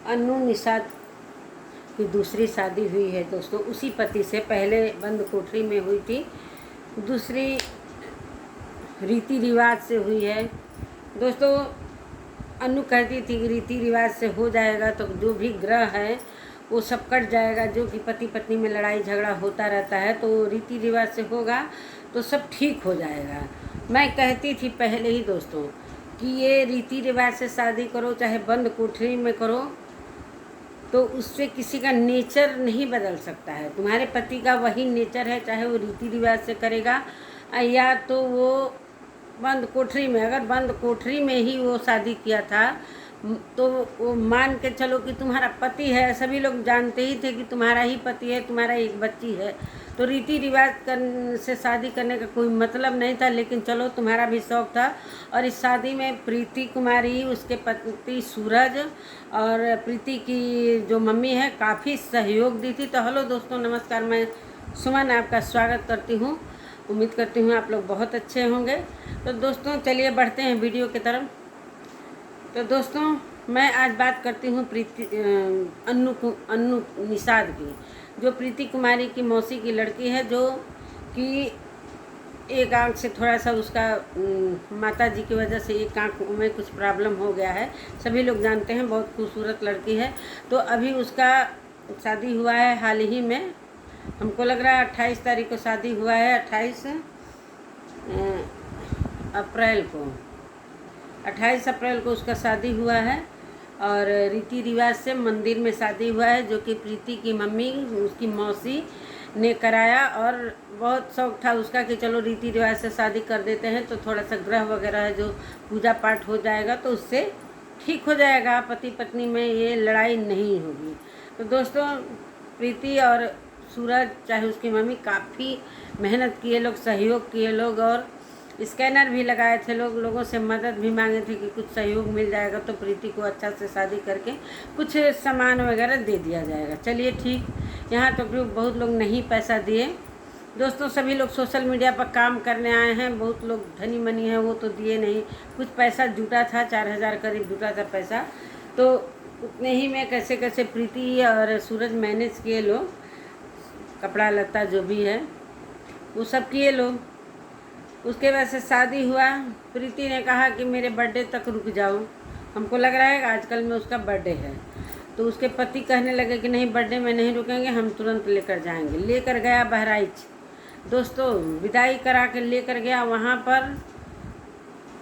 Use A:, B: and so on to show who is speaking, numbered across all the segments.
A: अन्नू निषाद की दूसरी शादी हुई है दोस्तों। उसी पति से पहले बंद कोठरी में हुई थी, दूसरी रीति रिवाज से हुई है दोस्तों। अन्नू कहती थी कि रीति रिवाज से हो जाएगा तो जो भी ग्रह है वो सब कट जाएगा, जो कि पति पत्नी में लड़ाई झगड़ा होता रहता है तो रीति रिवाज से होगा तो सब ठीक हो जाएगा। मैं कहती थी पहले ही दोस्तों कि ये रीति रिवाज से शादी करो चाहे बंद कोठरी में करो, तो उससे किसी का नेचर नहीं बदल सकता है। तुम्हारे पति का वही नेचर है, चाहे वो रीति रिवाज से करेगा या तो वो बंद कोठरी में। अगर बंद कोठरी में ही वो शादी किया था तो वो मान के चलो कि तुम्हारा पति है, सभी लोग जानते ही थे कि तुम्हारा ही पति है, तुम्हारा एक बच्ची है, तो रीति रिवाज से शादी करने का कोई मतलब नहीं था। लेकिन चलो तुम्हारा भी शौक था। और इस शादी में प्रीति कुमारी, उसके पति सूरज और प्रीति की जो मम्मी है काफ़ी सहयोग दी थी। तो हेलो दोस्तों, नमस्कार, मैं सुमन आपका स्वागत करती हूँ। उम्मीद करती हूँ आप लोग बहुत अच्छे होंगे। तो दोस्तों चलिए बढ़ते हैं वीडियो की तरफ। तो दोस्तों मैं आज बात करती हूँ अन्नू निषाद की, जो प्रीति कुमारी की मौसी की लड़की है, जो कि एक आँख से थोड़ा सा उसका माता जी की वजह से एक आँख में कुछ प्रॉब्लम हो गया है, सभी लोग जानते हैं। बहुत खूबसूरत लड़की है। तो अभी उसका शादी हुआ है हाल ही में, हमको लग रहा है 28 तारीख को शादी हुआ है, 28 अप्रैल को उसका शादी हुआ है। और रीति रिवाज से मंदिर में शादी हुआ है, जो कि प्रीति की मम्मी, उसकी मौसी ने कराया। और बहुत शौक था उसका कि चलो रीति रिवाज से शादी कर देते हैं तो थोड़ा सा ग्रह वगैरह है जो पूजा पाठ हो जाएगा तो उससे ठीक हो जाएगा, पति पत्नी में ये लड़ाई नहीं होगी। तो दोस्तों प्रीति और सूरज चाहे उसकी मम्मी काफ़ी मेहनत किए लोग, सहयोग किए लोग, और स्कैनर भी लगाए थे लोगों से मदद भी मांगे थे कि कुछ सहयोग मिल जाएगा तो प्रीति को अच्छा से शादी करके कुछ सामान वगैरह दे दिया जाएगा। चलिए ठीक, यहाँ तो बहुत लोग नहीं पैसा दिए दोस्तों, सभी लोग सोशल मीडिया पर काम करने आए हैं। बहुत लोग धनी मनी हैं वो तो दिए नहीं, कुछ पैसा जुटा था, 4000 करीब जुटा था पैसा। तो उतने ही में कैसे कैसे प्रीति और सूरज मैनेज किए लोग, कपड़ा लत्ता जो भी है वो सब किए लोग। उसके बाद से शादी हुआ। प्रीति ने कहा कि मेरे बर्थडे तक रुक जाओ, हमको लग रहा है आजकल में उसका बर्थडे है। तो उसके पति कहने लगे कि नहीं, बर्थडे में नहीं रुकेंगे, हम तुरंत लेकर जाएंगे। लेकर गया बहराइच दोस्तों, विदाई करा के लेकर गया। वहाँ पर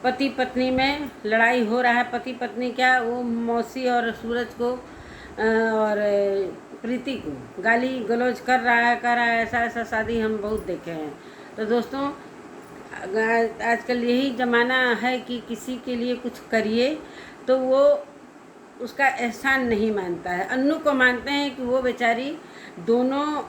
A: पति पत्नी में लड़ाई हो रहा है। पति पत्नी क्या, वो मौसी और सूरज को और प्रीति को गाली गलौज कर रहा है। ऐसा शादी हम बहुत देखे हैं। तो दोस्तों आजकल यही ज़माना है कि किसी के लिए कुछ करिए तो वो उसका एहसान नहीं मानता है। अन्नू को मानते हैं कि वो बेचारी दोनों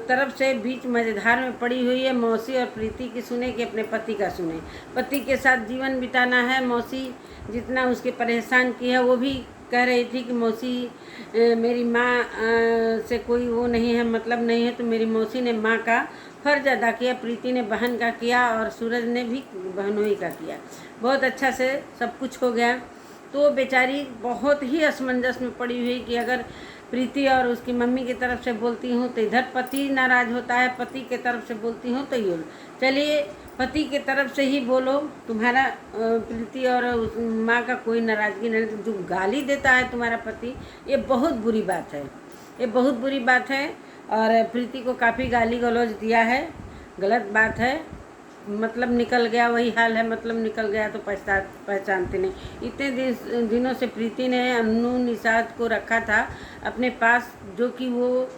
A: तरफ से बीच मझधार में पड़ी हुई है। मौसी और प्रीति की सुने कि अपने पति का सुने, पति के साथ जीवन बिताना है। मौसी जितना उसके परेशान की है, वो भी कह रही थी कि मौसी मेरी माँ से कोई वो नहीं है, मतलब नहीं है। तो मेरी मौसी ने माँ का फर्ज अदा किया, प्रीति ने बहन का किया और सूरज ने भी बहनोई का किया। बहुत अच्छा से सब कुछ हो गया। तो बेचारी बहुत ही असमंजस में पड़ी हुई कि अगर प्रीति और उसकी मम्मी की तरफ से बोलती हूँ तो इधर पति नाराज़ होता है, पति के तरफ से बोलती हूँ तो ये। चलिए पति के तरफ से ही बोलो, तुम्हारा प्रीति और माँ का कोई नाराज़गी नहीं। जो गाली देता है तुम्हारा पति, ये बहुत बुरी बात है, ये बहुत बुरी बात है। और प्रीति को काफ़ी गाली गलौज दिया है, गलत बात है। मतलब निकल गया, वही हाल है, मतलब निकल गया तो पहचानते नहीं। इतने दिनों से प्रीति ने अन्नू निषाद को रखा था अपने पास, जो कि वो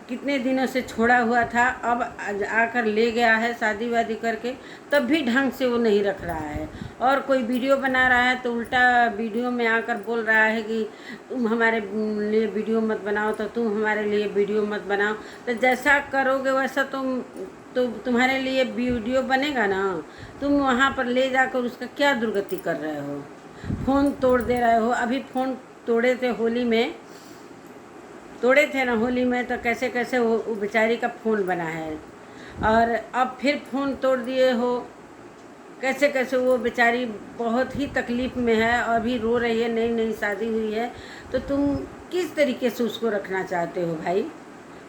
A: कितने दिनों से छोड़ा हुआ था, अब आकर ले गया है शादी वादी करके, तब भी ढंग से वो नहीं रख रहा है। और कोई वीडियो बना रहा है तो उल्टा वीडियो में आकर बोल रहा है कि तुम हमारे लिए वीडियो मत बनाओ, तो तुम हमारे लिए वीडियो मत बनाओ। तो जैसा करोगे वैसा तुम्हारे लिए वीडियो बनेगा ना। तुम वहाँ पर ले जाकर उसका क्या दुर्गति कर रहे हो, फ़ोन तोड़ दे रहे हो। अभी फ़ोन तोड़े थे होली में, तोड़े थे ना होली में, तो कैसे कैसे वो बेचारी का फ़ोन बना है। और अब फिर फ़ोन तोड़ दिए हो कैसे कैसे वो बेचारी बहुत ही तकलीफ़ में है और भी रो रही है, नई नई शादी हुई है। तो तुम किस तरीके से उसको रखना चाहते हो भाई?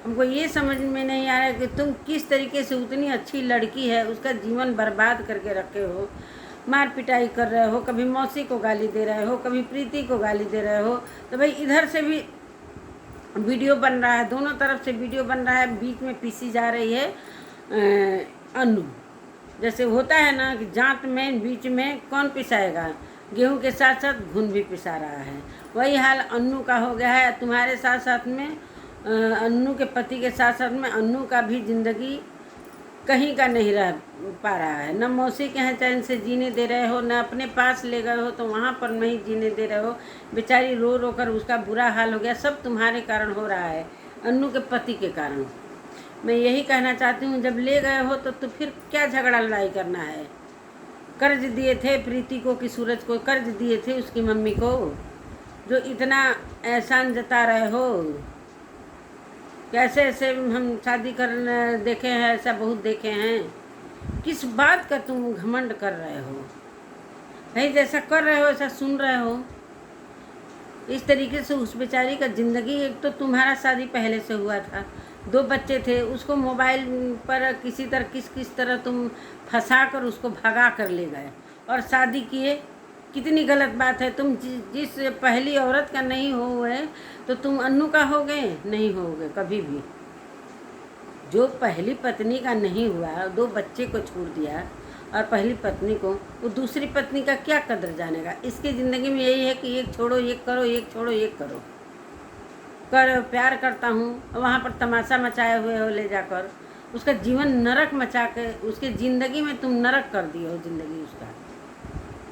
A: हमको ये समझ में नहीं आ रहा है कि तुम किस तरीके से उतनी अच्छी लड़की है उसका जीवन बर्बाद करके रखे हो, मार पिटाई कर रहे हो, कभी मौसी को गाली दे रहे हो, कभी प्रीति को गाली दे रहे हो। तो भाई इधर से भी वीडियो बन रहा है, दोनों तरफ से वीडियो बन रहा है, बीच में पीसी जा रही है अन्नू। जैसे होता है ना कि जांत में बीच में कौन पिसाएगा, गेहूं के साथ साथ घुन भी पिसा रहा है। वही हाल अन्नू का हो गया है तुम्हारे साथ साथ में। अन्नू के पति के साथ साथ में अन्नू का भी ज़िंदगी कहीं का नहीं रह पा रहा है। न मौसी के यहाँ चैन से जीने दे रहे हो, न अपने पास ले गए हो तो वहाँ पर नहीं जीने दे रहे हो। बेचारी रो रो कर उसका बुरा हाल हो गया। सब तुम्हारे कारण हो रहा है, अन्नू के पति के कारण। मैं यही कहना चाहती हूँ, जब ले गए हो तो फिर क्या झगड़ा लड़ाई करना है? कर्ज दिए थे प्रीति को कि सूरज को कर्ज दिए थे उसकी मम्मी को, जो इतना एहसान जता रहे हो। कैसे ऐसे हम शादी कर देखे हैं, ऐसा बहुत देखे हैं। किस बात का तुम घमंड कर रहे हो भाई? जैसा कर रहे हो ऐसा सुन रहे हो। इस तरीके से उस बेचारी का ज़िंदगी, एक तो तुम्हारा शादी पहले से हुआ था, 2 बच्चे थे, उसको मोबाइल पर किसी तरह किस तरह तुम फंसा कर उसको भगा कर ले गए और शादी किए। कितनी गलत बात है। तुम जिस पहली औरत का नहीं हुए तो तुम अन्नू का हो गए? नहीं होगे कभी भी। जो पहली पत्नी का नहीं हुआ, 2 बच्चे को छोड़ दिया और पहली पत्नी को, वो दूसरी पत्नी का क्या कदर जानेगा? इसकी ज़िंदगी में यही है कि एक छोड़ो एक करो, एक छोड़ो एक करो। कर प्यार करता हूँ, वहाँ पर तमाशा मचाए हुए हो ले जाकर, उसका जीवन नरक मचा के उसकी ज़िंदगी में तुम नरक कर दिए हो ज़िंदगी उसका।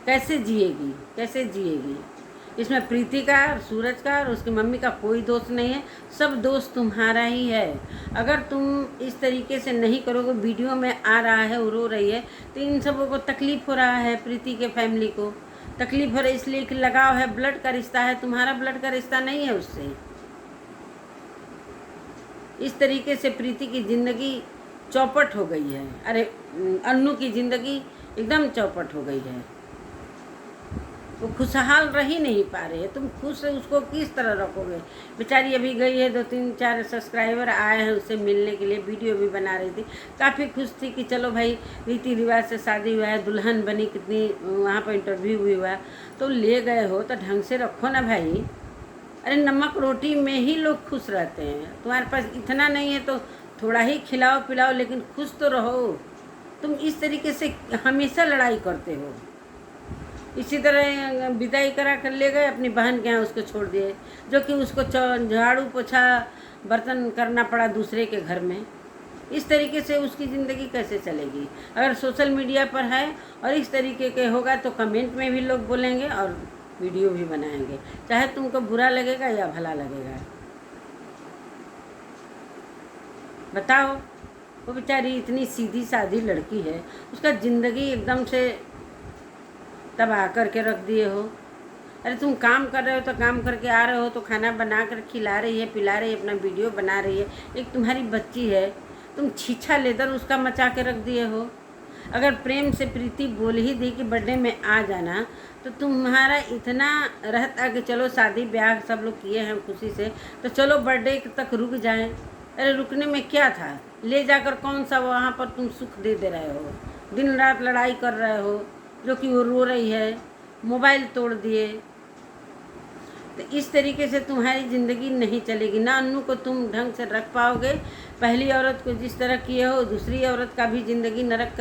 A: कैसे जिएगी, कैसे जिएगी? इसमें प्रीति का, सूरज का और उसकी मम्मी का कोई दोष नहीं है, सब दोष तुम्हारा ही है। अगर तुम इस तरीके से नहीं करोगे, वीडियो में आ रहा है वो रो रही है, तो इन सबों को तकलीफ़ हो रहा है, प्रीति के फैमिली को तकलीफ़ हो रही है, इसलिए कि लगाव है, ब्लड का रिश्ता है, तुम्हारा ब्लड का रिश्ता नहीं है उससे। इस तरीके से प्रीति की ज़िंदगी चौपट हो गई है। अरे अन्नू की ज़िंदगी एकदम चौपट हो गई है। वो खुशहाल रह ही नहीं पा रहे हैं। तुम खुश उसको किस तरह रखोगे? बेचारी अभी गई है, 2-3-4 सब्सक्राइबर आए हैं उससे मिलने के लिए, वीडियो भी बना रही थी, काफ़ी खुश थी कि चलो भाई रीति रिवाज से शादी हुआ है, दुल्हन बनी, कितनी वहाँ पर इंटरव्यू भी हुआ। तो ले गए हो तो ढंग से रखो ना भाई। अरे नमक रोटी में ही लोग खुश रहते हैं। तुम्हारे पास इतना नहीं है तो थोड़ा ही खिलाओ पिलाओ, लेकिन खुश तो रहो। तुम इस तरीके से हमेशा लड़ाई करते हो। इसी तरह विदाई करा कर ले गए अपनी बहन के यहाँ, उसको छोड़ दिए, जो कि उसको झाड़ू पोछा बर्तन करना पड़ा दूसरे के घर में। इस तरीके से उसकी ज़िंदगी कैसे चलेगी? अगर सोशल मीडिया पर है और इस तरीके के होगा तो कमेंट में भी लोग बोलेंगे और वीडियो भी बनाएंगे, चाहे तुमको बुरा लगेगा या भला लगेगा। बताओ, वो बेचारी इतनी सीधी सादी लड़की है, उसका ज़िंदगी एकदम से तबाह करके रख दिए हो। अरे तुम काम कर रहे हो तो काम करके आ रहे हो तो खाना बना कर खिला रही है, पिला रही है, अपना वीडियो बना रही है। एक तुम्हारी बच्ची है, तुम छीछा लेकर उसका मचा के रख दिए हो। अगर प्रेम से प्रीति बोल ही दी कि बर्थडे में आ जाना, तो तुम्हारा इतना रहता कि चलो शादी ब्याह सब लोग किए हैं खुशी से, तो चलो बर्थडे तक रुक जाएं। अरे रुकने में क्या था? ले जाकर कौन सा वहाँ पर तुम सुख दे रहे हो? दिन रात लड़ाई कर रहे हो, जो कि वो रो रही है, मोबाइल तोड़ दिए। तो इस तरीके से तुम्हारी ज़िंदगी नहीं चलेगी ना। अन्नू को तुम ढंग से रख पाओगे। पहली औरत को जिस तरह किए हो, दूसरी औरत का भी ज़िंदगी नरक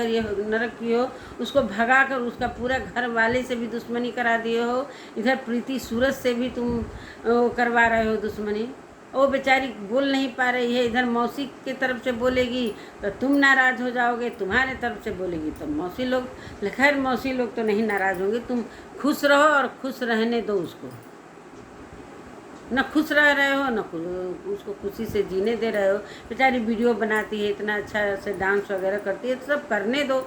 A: किए हो। उसको भगा कर उसका पूरा घर वाले से भी दुश्मनी करा दिए हो। इधर प्रीति सूरज से भी तुम करवा रहे हो दुश्मनी। वो बेचारी बोल नहीं पा रही है, इधर मौसी की तरफ से बोलेगी तो तुम नाराज़ हो जाओगे, तुम्हारे तरफ से बोलेगी तो मौसी लोग। खैर मौसी लोग तो नहीं नाराज़ होंगे। तुम खुश रहो और खुश रहने दो उसको। न खुश रह रहे हो, न उसको खुशी से जीने दे रहे हो। बेचारी वीडियो बनाती है, इतना अच्छा से डांस वगैरह करती है, तो सब करने दो।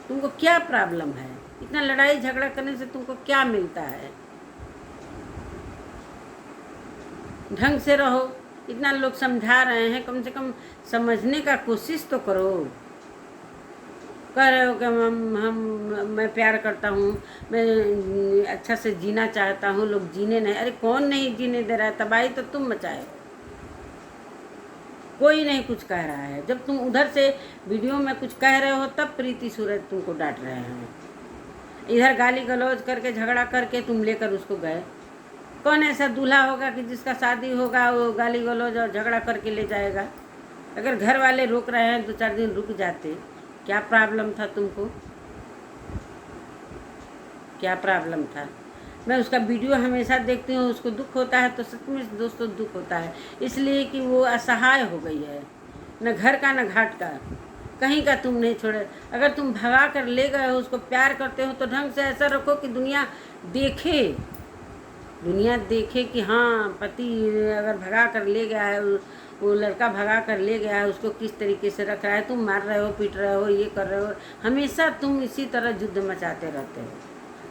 A: तुमको क्या प्रॉब्लम है? इतना लड़ाई झगड़ा करने से तुमको क्या मिलता है? ढंग से रहो। इतना लोग समझा रहे हैं, कम से कम समझने का कोशिश तो करो। कह रहे हो कि मैं प्यार करता हूँ, मैं अच्छा से जीना चाहता हूँ, लोग जीने नहीं। अरे कौन नहीं जीने दे रहा है? तबाही तो तुम मचाए, कोई नहीं कुछ कह रहा है। जब तुम उधर से वीडियो में कुछ कह रहे हो तब प्रीति सूरज तुमको डांट रहे हैं। इधर गाली गलौज करके झगड़ा करके तुम लेकर उसको गए। कौन ऐसा दूल्हा होगा कि जिसका शादी होगा वो गाली गलौज और झगड़ा करके ले जाएगा? अगर घर वाले रोक रहे हैं 2-4 दिन रुक जाते, क्या प्रॉब्लम था तुमको? क्या प्रॉब्लम था? मैं उसका वीडियो हमेशा देखती हूँ, उसको दुख होता है तो सच में दोस्तों दुख होता है, इसलिए कि वो असहाय हो गई है, न घर का न घाट का, कहीं का तुम नहीं छोड़े। अगर तुम भगा कर ले गए हो, उसको प्यार करते हो तो ढंग से ऐसा रखो कि दुनिया देखे, दुनिया देखे कि हाँ पति अगर भगा कर ले गया है, वो लड़का भगा कर ले गया है, उसको किस तरीके से रख रहा है। तुम मार रहे हो, पीट रहे हो, ये कर रहे हो, हमेशा तुम इसी तरह युद्ध मचाते रहते हो,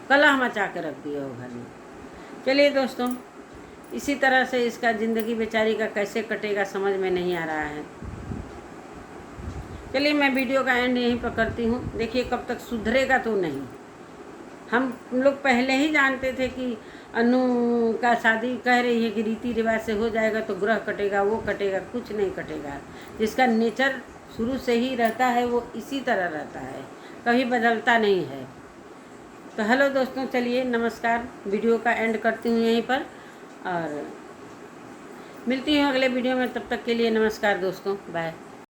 A: कलह मचा के रख दिए हो घर में। चलिए दोस्तों, इसी तरह से इसका ज़िंदगी बेचारी का कैसे कटेगा समझ में नहीं आ रहा है। चलिए मैं वीडियो का एंड यहीं पर करती हूँ। देखिए कब तक सुधरेगा तो नहीं। हम लोग पहले ही जानते थे कि अनु का शादी कह रही है कि रीति रिवाज से हो जाएगा तो ग्रह कटेगा, वो कटेगा, कुछ नहीं कटेगा। जिसका नेचर शुरू से ही रहता है वो इसी तरह रहता है, कभी बदलता नहीं है। तो हेलो दोस्तों, चलिए नमस्कार, वीडियो का एंड करती हूँ यहीं पर और मिलती हूँ अगले वीडियो में। तब तक के लिए नमस्कार दोस्तों, बाय।